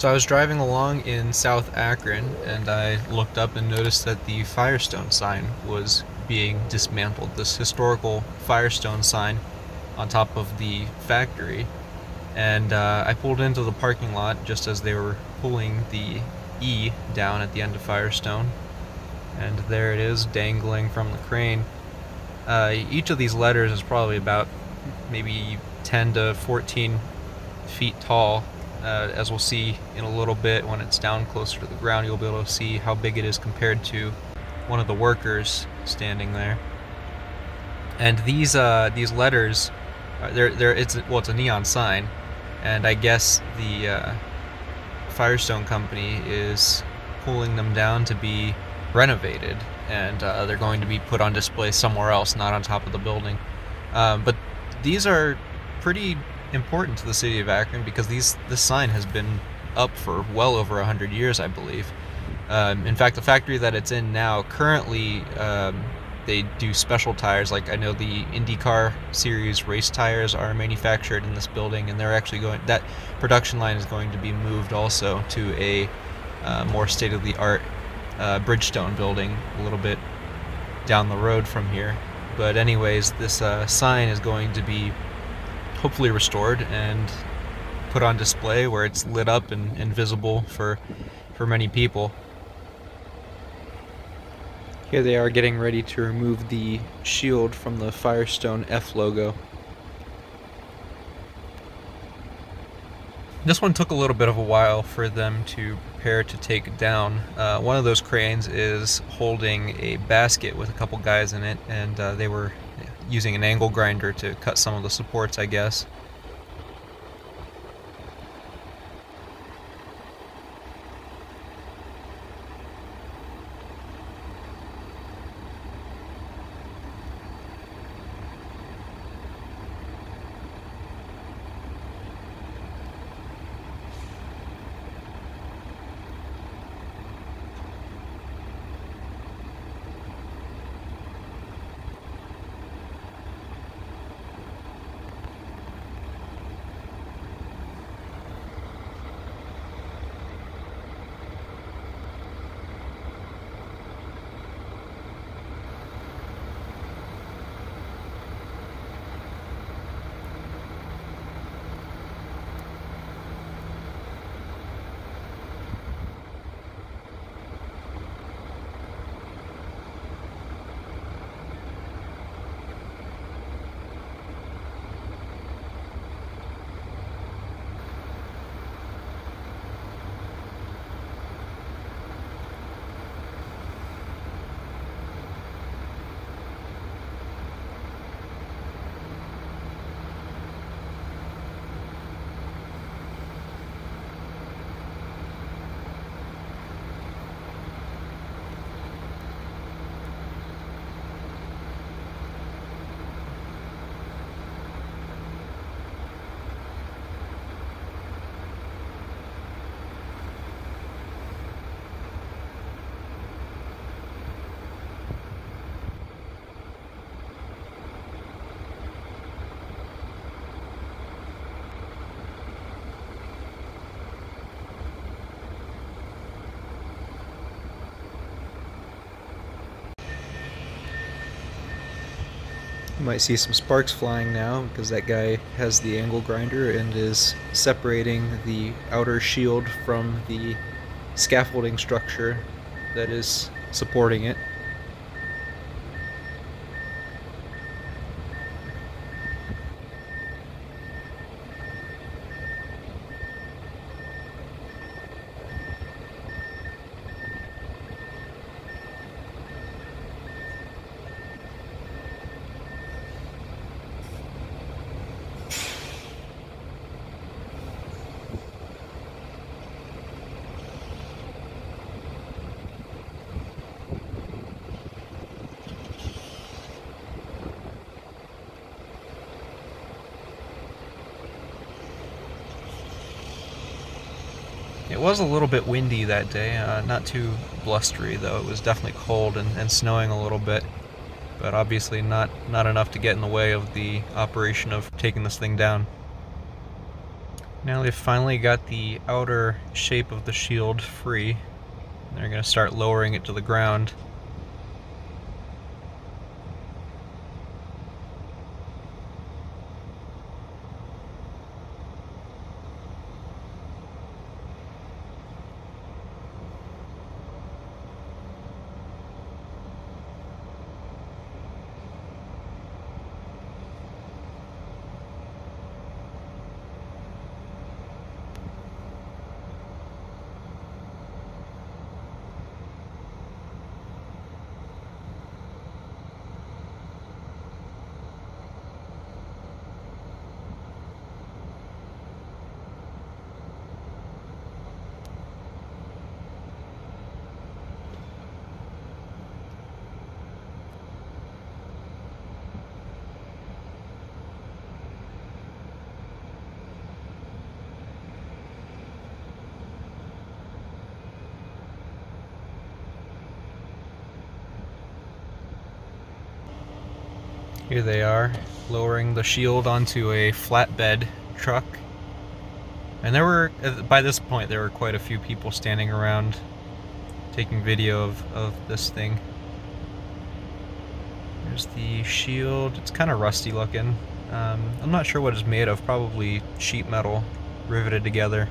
So I was driving along in South Akron and I looked up and noticed that the Firestone sign was being dismantled. This historical Firestone sign on top of the factory. And I pulled into the parking lot just as they were pulling the E down at the end of Firestone. And there it is, dangling from the crane. Each of these letters is probably about maybe 10 to 14 feet tall. As we'll see in a little bit when it's down closer to the ground, you'll be able to see how big it is compared to one of the workers standing there. And these letters, it's a neon sign, and I guess the Firestone company is pulling them down to be renovated, and they're going to be put on display somewhere else, not on top of the building. But these are pretty important to the city of Akron because this sign has been up for well over 100 years, I believe. In fact, the factory that it's in now, currently, they do special tires. Like I know the IndyCar series race tires are manufactured in this building, and they're actually that production line is going to be moved also to a more state-of-the-art Bridgestone building a little bit down the road from here. But anyways, this sign is going to be hopefully restored and put on display where it's lit up and visible for many people. Here they are getting ready to remove the shield from the Firestone F logo. This one took a little bit of a while for them to prepare to take down. One of those cranes is holding a basket with a couple guys in it, and they were using an angle grinder to cut some of the supports, I guess. You might see some sparks flying now because that guy has the angle grinder and is separating the outer shield from the scaffolding structure that is supporting it. It was a little bit windy that day, not too blustery though. It was definitely cold and snowing a little bit, but obviously not enough to get in the way of the operation of taking this thing down. Now they've finally got the outer shape of the shield free. They're going to start lowering it to the ground. Here they are, lowering the shield onto a flatbed truck. And by this point, there were quite a few people standing around taking video of this thing. There's the shield. It's kind of rusty looking. I'm not sure what it's made of, probably sheet metal riveted together.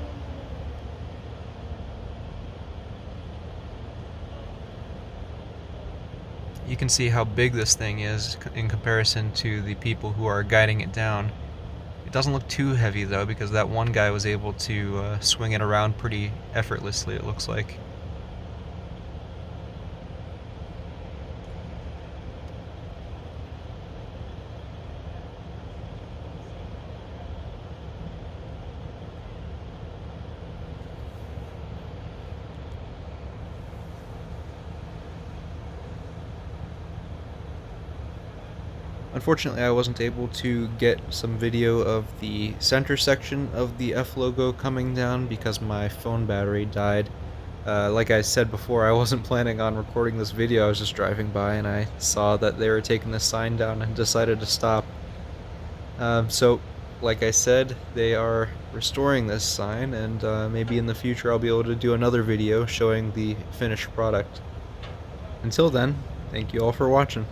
You can see how big this thing is in comparison to the people who are guiding it down. It doesn't look too heavy though, because that one guy was able to swing it around pretty effortlessly, it looks like. Unfortunately, I wasn't able to get some video of the center section of the F logo coming down because my phone battery died. Like I said before, I wasn't planning on recording this video. I was just driving by and I saw that they were taking the sign down and decided to stop. So, like I said, they are restoring this sign, and maybe in the future I'll be able to do another video showing the finished product. Until then, thank you all for watching.